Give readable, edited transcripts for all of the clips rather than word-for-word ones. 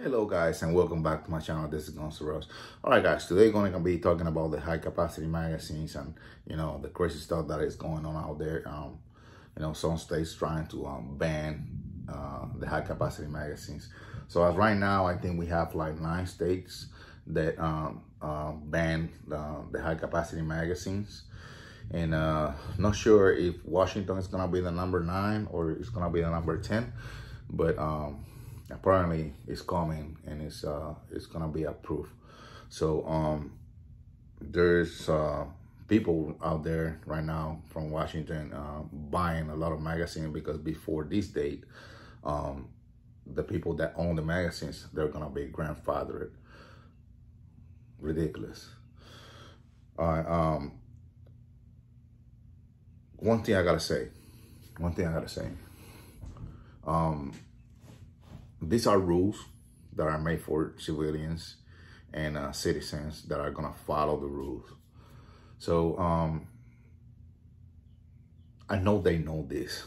Hello guys, and welcome back to my channel. This is Gonzalez. All right guys, today we're going to be talking about the high capacity magazines and the crazy stuff that is going on out there. Some states trying to ban the high capacity magazines. So as right now, I think we have like 9 states that ban the high capacity magazines, and not sure if Washington is going to be the number 9 or it's going to be the number 10, but apparently it's coming and it's gonna be approved. So there's people out there right now from Washington buying a lot of magazines, because before this date, the people that own the magazines, they're gonna be grandfathered. Ridiculous. All right. One thing I gotta say. These are rules that are made for civilians and citizens that are gonna follow the rules. So I know they know this.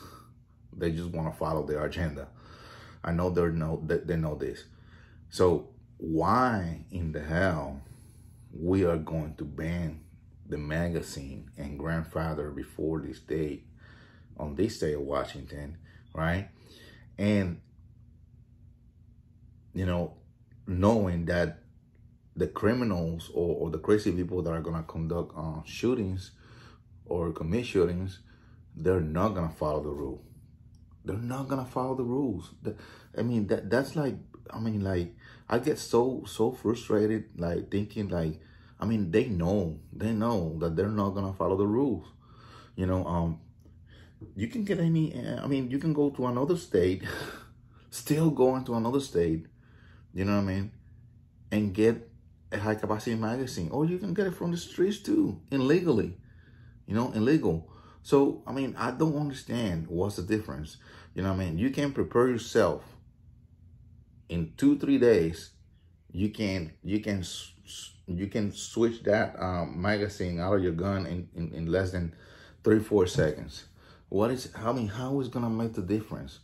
They just want to follow their agenda. I know they know this. So why in the hell we are going to ban the magazine and grandfather before this date on this state of Washington, right? And knowing that the criminals or the crazy people that are going to conduct shootings or commit shootings, they're not going to follow the rule. They're not going to follow the rules. That's like, I get so frustrated, like thinking like, they know that they're not going to follow the rules. You can get you can go to another state, still go into another state, and get a high capacity magazine, or you can get it from the streets too, illegally, illegal. So, I don't understand what's the difference. You can prepare yourself in 2-3 days. You can switch that magazine out of your gun in less than 3-4 seconds. How is gonna make the difference?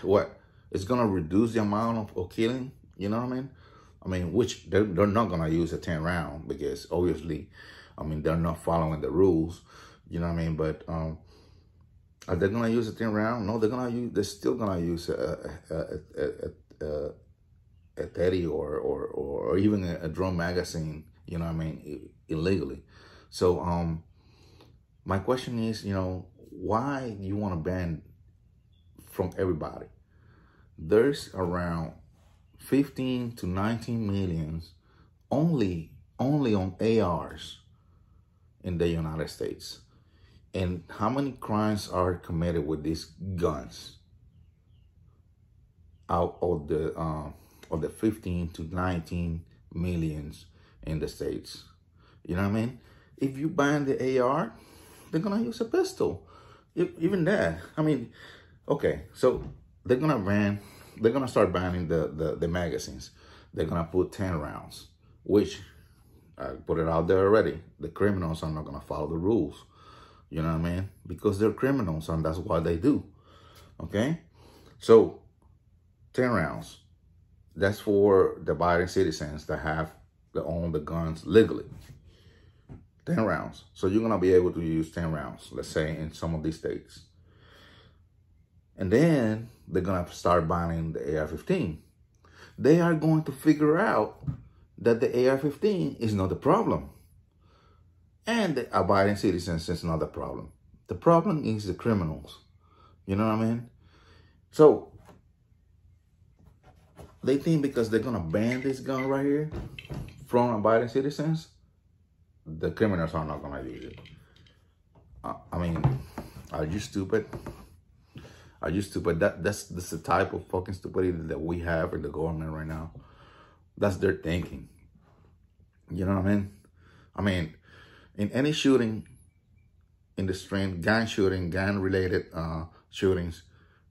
What? It's gonna reduce the amount of killing, which they're not gonna use a 10 round, because obviously, they're not following the rules, but are they gonna use a 10 round? No, they're still gonna use a 30 or even a drum magazine, illegally. So my question is, why you want to ban from everybody? There's around 15 to 19 millions only on ARs in the United States. And how many crimes are committed with these guns out of the 15 to 19 millions in the States? If you ban the AR, they're gonna use a pistol. Even that. Okay, so they're gonna start banning the magazines. They're gonna put 10 rounds, which I put it out there already. The criminals are not gonna follow the rules. Because they're criminals, and that's what they do. Okay? So 10 rounds. That's for the Biden citizens that own the guns legally. 10 rounds. So you're gonna be able to use 10 rounds, let's say, in some of these states. And then they're gonna start banning the AR-15. They are going to figure out that the AR-15 is not the problem, and the abiding citizens is not the problem. The problem is the criminals. So they think because they're gonna ban this gun right here from abiding citizens, the criminals are not gonna use it. Are you stupid? Are you stupid? That's the type of fucking stupidity that we have in the government right now. That's their thinking. In any shooting in the street, gun shooting, gun-related shootings,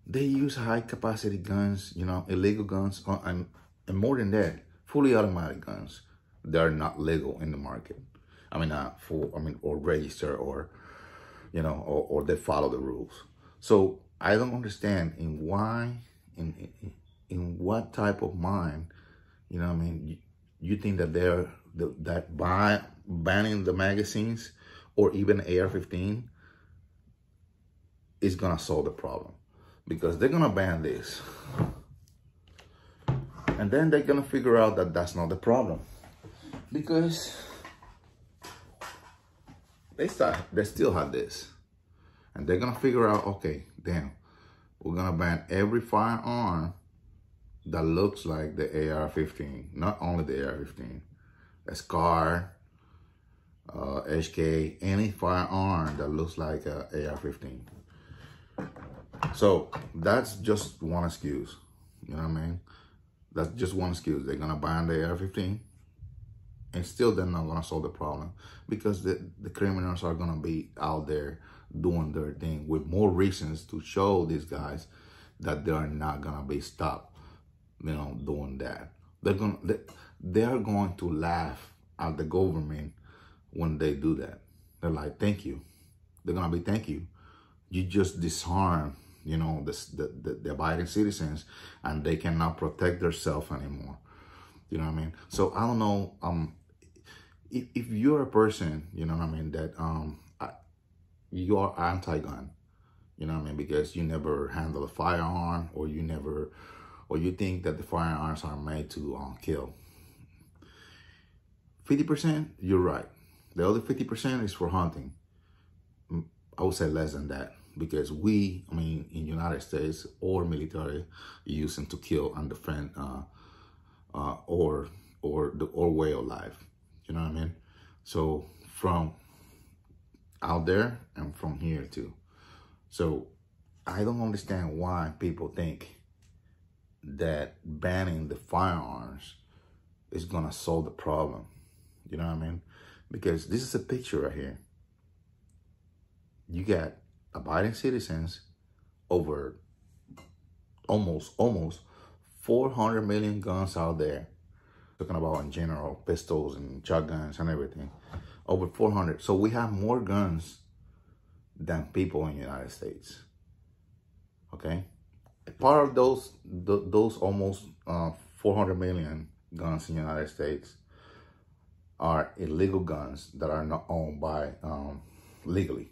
they use high-capacity guns, illegal guns, and more than that, fully automatic guns. They're not legal in the market. Or register, or they follow the rules. So I don't understand why in what type of mind, you know what I mean, you think that banning the magazines or even AR-15 is gonna solve the problem? Because they're gonna ban this, and then they're gonna figure out that that's not the problem, because they still have this, and they're gonna figure out, okay, damn, we're gonna ban every firearm that looks like the AR-15, not only the AR-15, a SCAR, HK, any firearm that looks like a AR-15. So that's just one excuse, you know what I mean? That's just one excuse. They're gonna ban the AR-15, and still they're not gonna solve the problem, because the criminals are gonna be out there doing their thing with more reasons to show these guys that they are not gonna be stopped, you know, doing that. They are going to laugh at the government when they do that. They're like, thank you. They're gonna be, thank you. You just disarm, you know, the abiding citizens, and they cannot protect themselves anymore. You know what I mean? So I don't know, if you're a person, you know what I mean, that you are anti-gun, you know what I mean, because you never handle a firearm, or you think that the firearms are made to kill. 50%, you're right. The other 50% is for hunting. I would say less than that, because in the United States or military, use them to kill and defend, or way of life. You know what I mean? So from out there and from here too. So I don't understand why people think that banning the firearms is gonna solve the problem. You know what I mean? Because this is a picture right here. You got abiding citizens, over almost 400 million guns out there. Talking about in general, pistols and shotguns and everything. Over 400. So we have more guns than people in the United States. Okay? Part of those almost 400 million guns in the United States are illegal guns that are not owned by legally.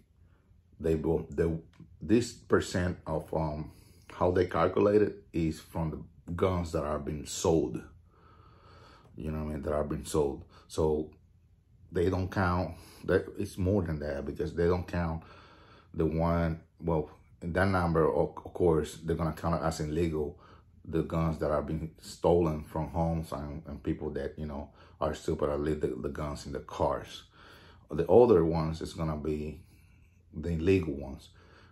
This percent of how they calculate it is from the guns that are being sold. You know what I mean? That are being sold. So they don't count that. It's more than that, because they don't count the one. Well, in that number, of course, they're gonna count it as illegal the guns that are being stolen from homes and people that, you know, are still put the guns in the cars. The other ones is gonna be the illegal ones,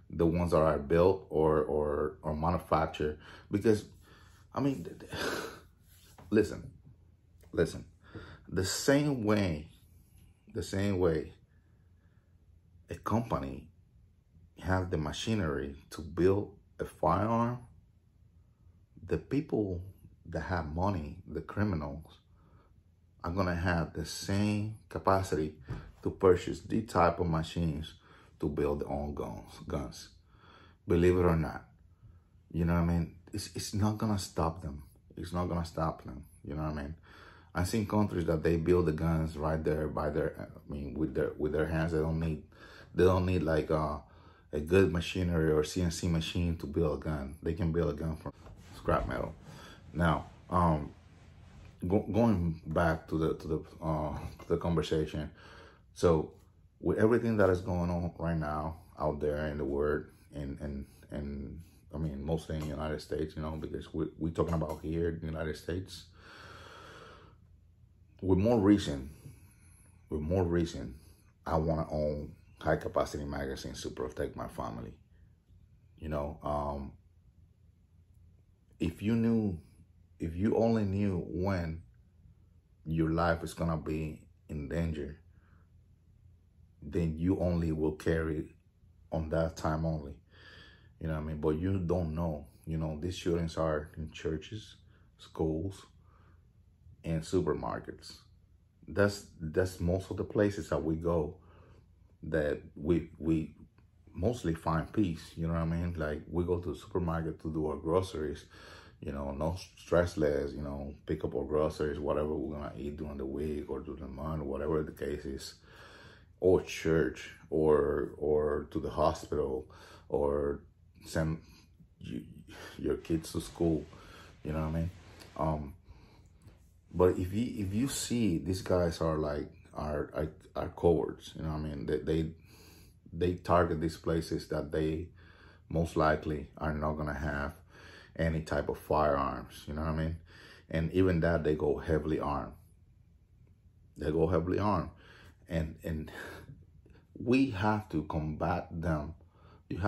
the ones that are built or manufactured. Because, I mean, listen, the same way a company have the machinery to build a firearm, the people that have money, the criminals, are gonna have the same capacity to purchase these type of machines to build their own guns. Believe it or not. You know what I mean? It's not gonna stop them. It's not gonna stop them. You know what I mean? I've seen countries that they build the guns right there by with their hands. They don't need like a good machinery or CNC machine to build a gun. They can build a gun from scrap metal. Now, going back to the conversation. So with everything that is going on right now out there in the world, and I mean, mostly in the United States, you know, because we're talking about here in the United States. With more reason, I want to own high capacity magazines to protect my family. You know, if you only knew when your life is gonna be in danger, then you only will carry on that time only. You know what I mean? But you don't know. You know, these shootings are in churches, schools, and supermarkets. That's most of the places that we go that we mostly find peace. You know what I mean? Like, we go to the supermarket to do our groceries. you know, no stress less, you know, pick up our groceries, whatever we're gonna eat during the week or during the month, whatever the case is, or church, or to the hospital, or send your kids to school, you know what I mean? But if you see these guys are like are cowards, you know what I mean? They target these places that they most likely are not gonna have any type of firearms, you know what I mean? And even that, they go heavily armed. They go heavily armed. And we have to combat them. You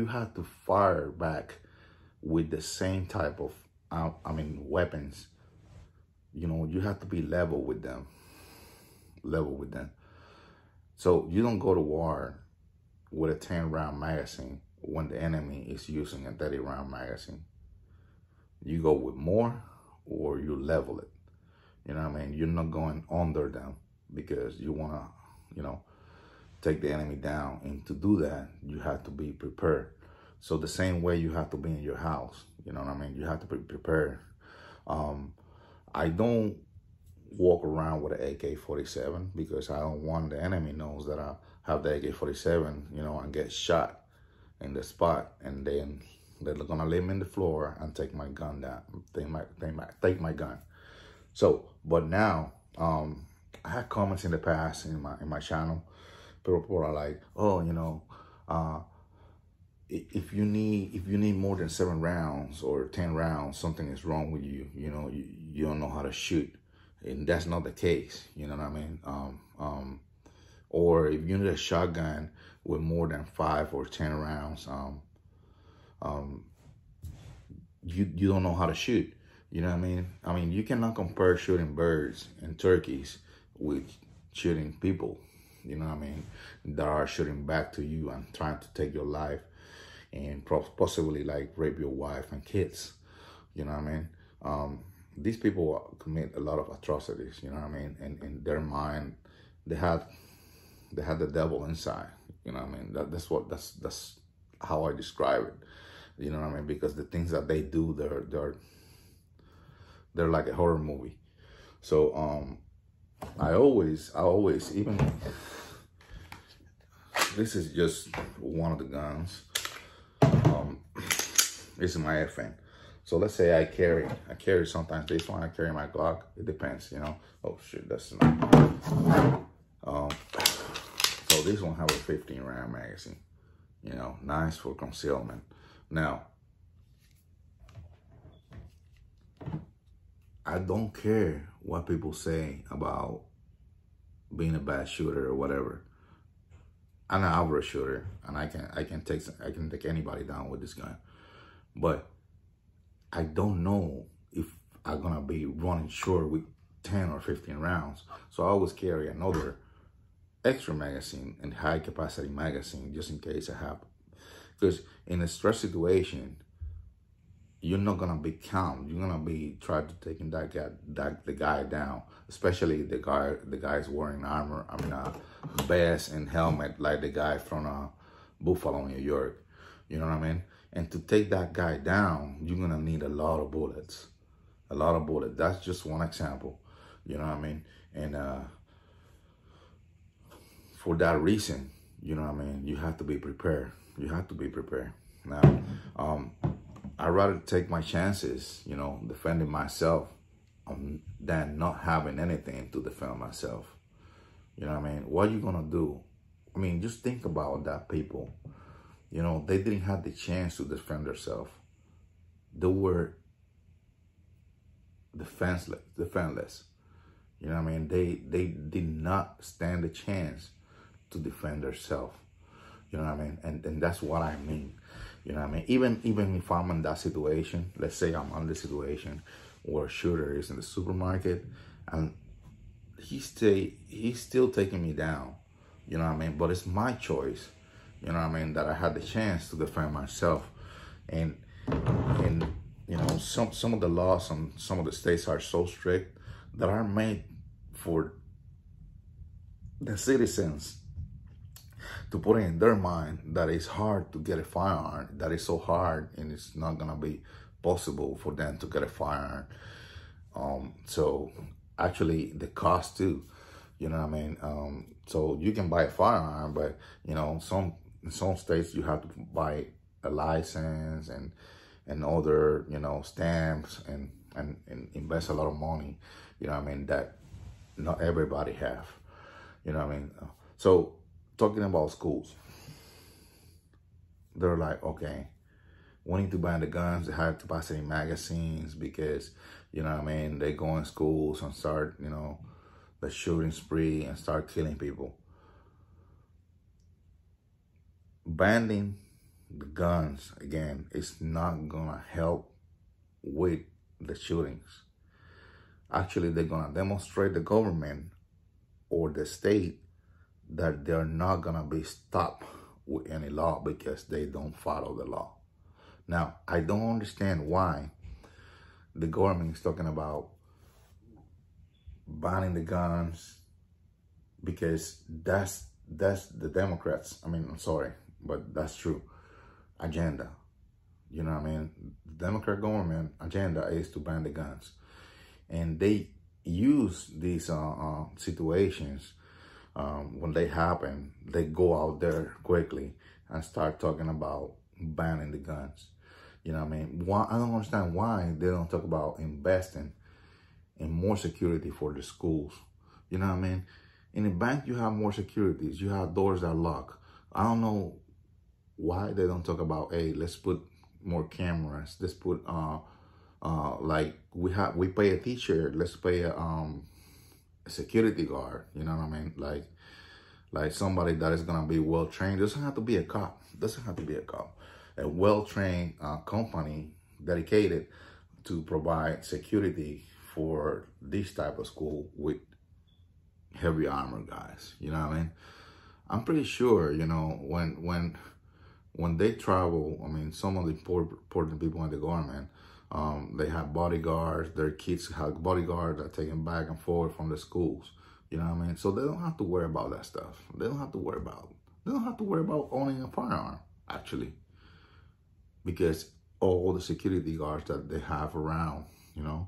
have to fire back with the same type of weapons. You know, you have to be level with them. Level with them. So you don't go to war with a 10-round magazine when the enemy is using a 30-round magazine. You go with more, or you level it. You know what I mean? You're not going under them because you want to, you know, take the enemy down. And to do that, you have to be prepared. So the same way you have to be in your house, you know what I mean? You have to be prepared. I don't walk around with an AK-47 because I don't want the enemy knows that I have the AK-47, you know, and get shot in the spot, and then they're gonna lay me in the floor and take my gun down. Take my gun. So, but now, I had comments in the past in my channel. People are like, oh, you know, if you need more than 7 rounds or 10 rounds, something is wrong with you. You know, you don't know how to shoot, and that's not the case. You know what I mean? Or if you need a shotgun with more than 5 or 10 rounds, you don't know how to shoot. You know what I mean? I mean, you cannot compare shooting birds and turkeys with shooting people. You know what I mean? That are shooting back to you and trying to take your life and possibly like rape your wife and kids. You know what I mean? These people commit a lot of atrocities. You know what I mean? And in their mind, they have the devil inside. You know what I mean? That's how I describe it. You know what I mean? Because the things that they do, they're like a horror movie. So I always even, this is just one of the guns. This is my FN. So let's say I carry sometimes this one, I carry my Glock. It depends, you know. Oh shit, that's not. So this one have a 15-round magazine. You know, nice for concealment. Now, I don't care what people say about being a bad shooter or whatever. I'm an average shooter, and I can take anybody down with this gun. But I don't know if I'm gonna be running short with 10 or 15 rounds. So I always carry another extra magazine and high capacity magazine just in case it happens. Because in a stress situation, you're not gonna be calm. You're gonna be trying to taking the guy down, especially the guy's wearing armor. I mean, a vest and helmet like the guy from Buffalo, New York. You know what I mean? And to take that guy down, you're gonna need a lot of bullets. A lot of bullets. That's just one example. You know what I mean? And for that reason, you know what I mean, you have to be prepared. You have to be prepared. Now, I'd rather take my chances, you know, defending myself than not having anything to defend myself. You know what I mean? What are you gonna do? I mean, just think about that, people. You know, they didn't have the chance to defend themselves. They were defenseless. You know what I mean? They did not stand a chance to defend themselves. You know what I mean? And that's what I mean. You know what I mean? Even if I'm in that situation, let's say I'm in the situation where a shooter is in the supermarket and he's still taking me down. You know what I mean? But it's my choice. You know what I mean? That I had the chance to defend myself. And you know, some of the laws on some of the states are so strict that are made for the citizens to put it in their mind that it's hard to get a firearm, that it's so hard and it's not gonna be possible for them to get a firearm. So actually the cost too, you know what I mean? So you can buy a firearm, but you know, in some states you have to buy a license and other, you know, stamps and invest a lot of money, you know what I mean, that not everybody have, you know what I mean? So talking about schools, they're like, okay, we need to ban the guns, the high capacity magazines, because, you know what I mean, they go in schools and start, you know, the shooting spree and start killing people. Banning the guns, again, is not gonna help with the shootings. Actually, they're gonna demonstrate the government or the state that they're not gonna be stopped with any law because they don't follow the law. Now, I don't understand why the government is talking about banning the guns, because that's the Democrats, I mean, I'm sorry, but that's true, agenda. You know what I mean? The Democrat government agenda is to ban the guns. And they use these situations when they happen, they go out there quickly and start talking about banning the guns. You know what I mean? Why, I don't understand why they don't talk about investing in more security for the schools. You know what I mean? In the bank, you have more securities. You have doors that lock. I don't know why they don't talk about, hey, let's put more cameras. Let's put, like we pay a teacher. Let's pay a security guard. You know what I mean? Like somebody that is gonna be well trained. Doesn't have to be a cop. Doesn't have to be a cop. A well-trained company dedicated to provide security for this type of school with heavy armor guys. You know what I mean? I'm pretty sure, you know, when they travel, I mean, some of the important people in the government, they have bodyguards, their kids have bodyguards that take them back and forth from the schools. You know what I mean? So they don't have to worry about that stuff. They don't have to worry about owning a firearm, actually. Because all the security guards that they have around, you know,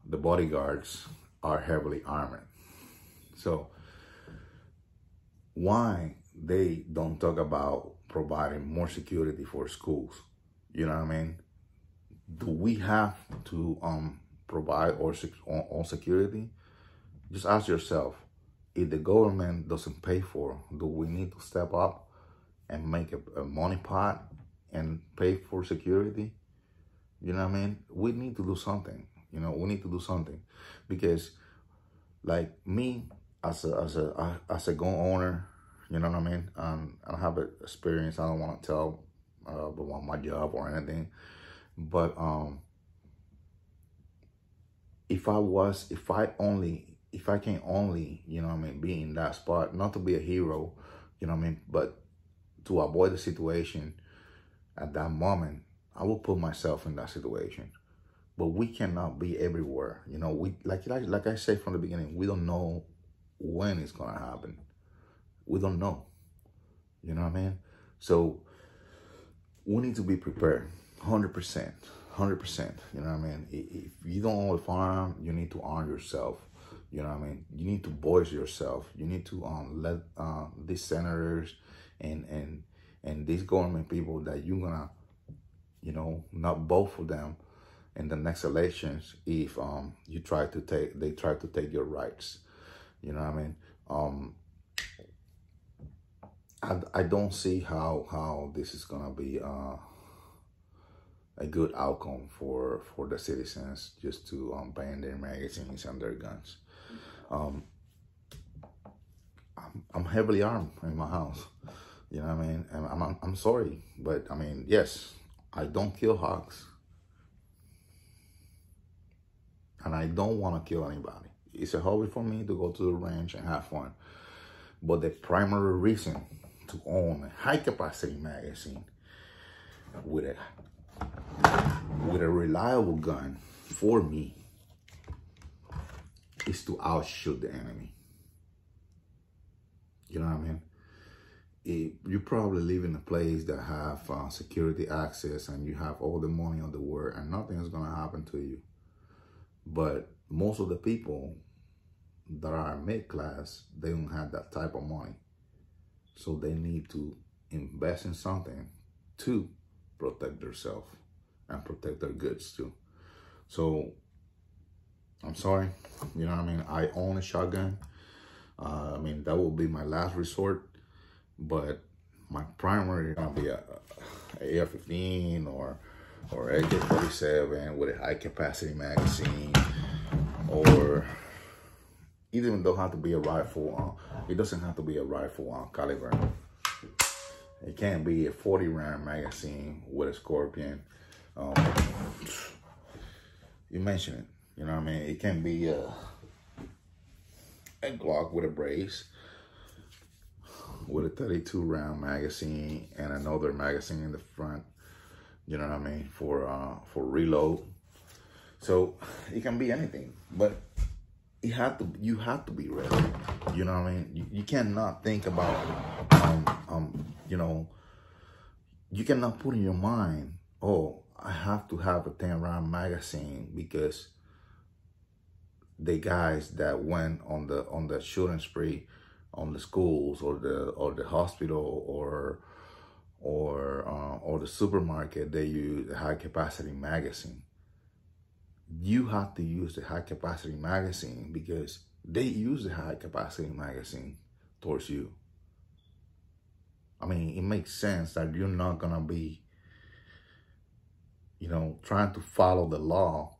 the bodyguards are heavily armored. So why they don't talk about providing more security for schools? You know what I mean? Do we have to provide all security? Just ask yourself, if the government doesn't pay for, do we need to step up and make a money pot and pay for security? You know what I mean? We need to do something. You know, we need to do something, because like me as a gun owner, you know what I mean? I have experience. I don't want to tell about my job or anything, but if I can only, you know what I mean, be in that spot, not to be a hero, you know what I mean, but to avoid the situation at that moment, I will put myself in that situation. But we cannot be everywhere. You know, we like I said from the beginning, we don't know when it's gonna happen. We don't know. You know what I mean? So we need to be prepared, 100%, 100%. You know what I mean? If you don't own a firearm, you need to arm yourself. You know what I mean? You need to voice yourself. You need to let these senators and these government people that you're gonna, you know, not vote for them in the next elections if they try to take your rights. You know what I mean? I don't see how this is gonna be a good outcome for the citizens, just to ban their magazines and their guns. I'm heavily armed in my house. You know what I mean? And I'm sorry, but I mean, yes, I don't kill hogs, and I don't want to kill anybody. It's a hobby for me to go to the ranch and have fun. But the primary reason to own a high capacity magazine with a reliable gun for me is to outshoot the enemy. You know what I mean? you probably live in a place that have security access and you have all the money on the world and nothing is going to happen to you. But most of the people that are mid-class, they don't have that type of money. So they need to invest in something to protect themselves and protect their goods too. So I'm sorry, you know what I mean? I own a shotgun. I mean, that will be my last resort, but my primary is gonna be a AR-15 or AK-47 with a high capacity magazine, or even though it have to be a rifle. It doesn't have to be a rifle caliber. It can be a 40 round magazine with a Scorpion. You mentioned it, you know what I mean? It can be a Glock with a brace, with a 32 round magazine and another magazine in the front, you know what I mean, for reload. So it can be anything, but you have to be ready. You know what I mean? You cannot think about, you know, you cannot put in your mind, oh, I have to have a 10 round magazine because the guys that went on the shooting spree on the schools or the hospital or the supermarket, they use a high capacity magazine. You have to use the high capacity magazine because they use the high capacity magazine towards you. I mean, it makes sense that you're not gonna be, you know, trying to follow the law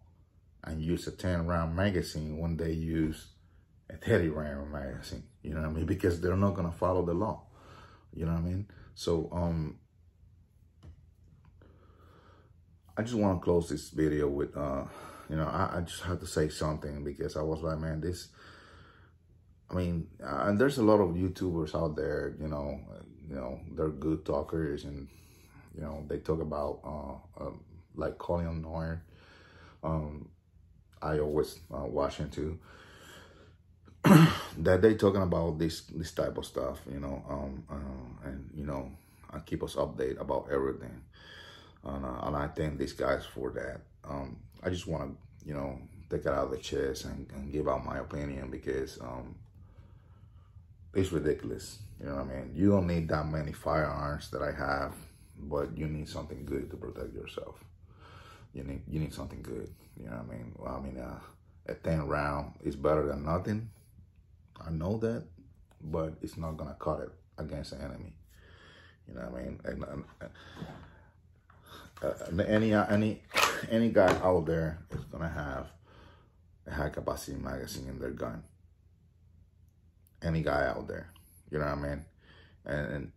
and use a 10 round magazine when they use a 30 round magazine, you know what I mean? Because they're not gonna follow the law, you know what I mean? So, I just want to close this video with, you know, I just had to say something because I was like, man, I mean, and there's a lot of YouTubers out there, you know, they're good talkers and, you know, they talk about, like Colin Noir. I always watch him too. That they talking about this type of stuff, you know, and, you know, keep us updated about everything. And I thank these guys for that. I just want to, you know, take it out of the chest and give out my opinion because it's ridiculous. You know what I mean? You don't need that many firearms that I have, but you need something good to protect yourself. You need something good. You know what I mean? Well, I mean, a 10 round is better than nothing. I know that, but it's not gonna cut it against the enemy. You know what I mean? Any guy out there is gonna have a high capacity magazine in their gun. Any guy out there, you know what I mean? And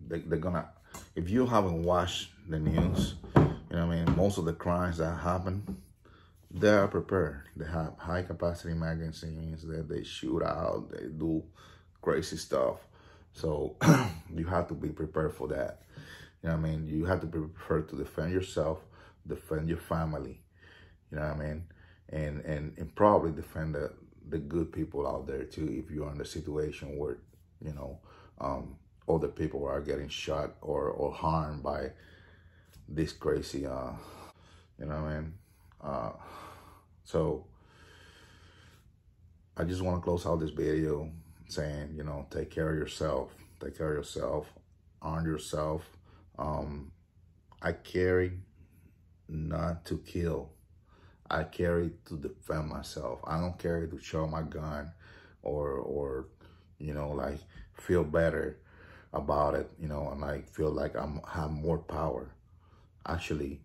they're gonna, if you haven't watched the news, you know what I mean, most of the crimes that happen, they are prepared. They have high capacity magazines that they shoot out, they do crazy stuff. So you have to be prepared for that. You know what I mean? You have to be prepared to defend yourself, defend your family, you know what I mean? And probably defend the good people out there too, if you're in a situation where, you know, other people are getting shot or harmed by this crazy, you know what I mean? So I just want to close out this video saying, you know, take care of yourself, arm yourself. I carry not to kill. I carry to defend myself. I don't carry to show my gun or you know, like feel better about it, you know, and like feel like have more power. Actually,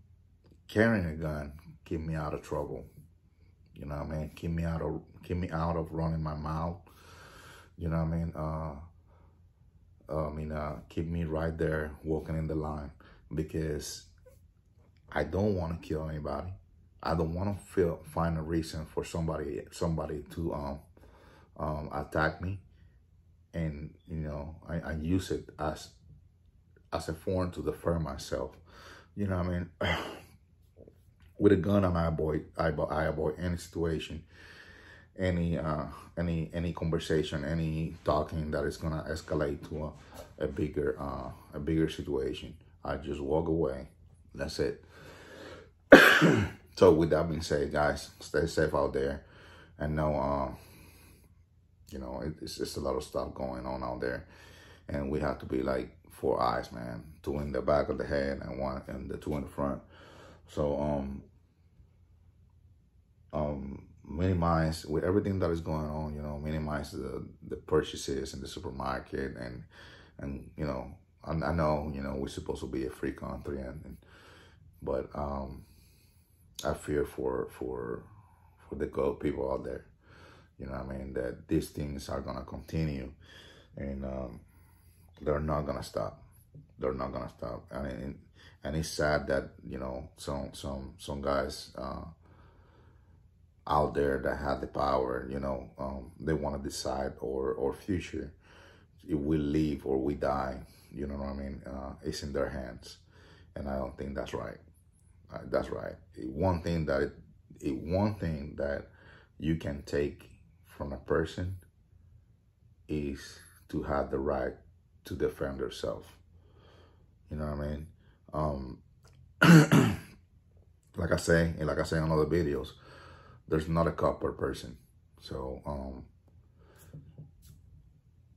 carrying a gun keep me out of trouble. You know what I mean? Keep me out of running my mouth. You know what I mean? Keep me right there walking in the line because I don't want to kill anybody. I don't want to find a reason for somebody to attack me, and you know I use it as a form to defend myself. You know what I mean? With a gun, I avoid any situation any conversation, any talking that is gonna escalate to a bigger situation. I just walk away. That's it. So with that being said, guys, stay safe out there. And know, you know, it's just a lot of stuff going on out there, and we have to be like 4 eyes, man. 2 in the back of the head and 1 and the 2 in the front. So minimize with everything that is going on. You know, minimize the purchases in the supermarket, and you know, I know, you know, we're supposed to be a free country, but I fear for the good people out there. You know what I mean? That these things are gonna continue, and they're not gonna stop. They're not gonna stop. And it's sad that, you know, some guys out there that have the power, you know, they want to decide our future, if we live or we die. You know what I mean? It's in their hands, and I don't think that's right. That's right. One thing that you can take from a person is to have the right to defend yourself. You know what I mean? Like I say in other videos, there's not a cop per person. So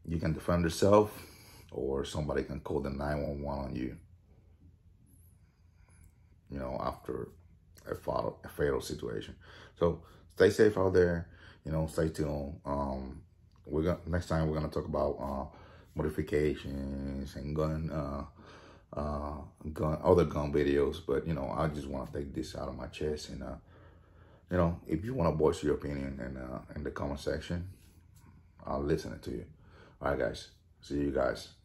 you can defend yourself, or somebody can call the 911 on you. You know, after a fatal situation. So stay safe out there. You know, stay tuned. Next time we're gonna talk about modifications and other gun videos. But you know, I just want to take this out of my chest, and you know, if you want to voice your opinion in the comment section, I'll listen to you. All right, guys. See you guys.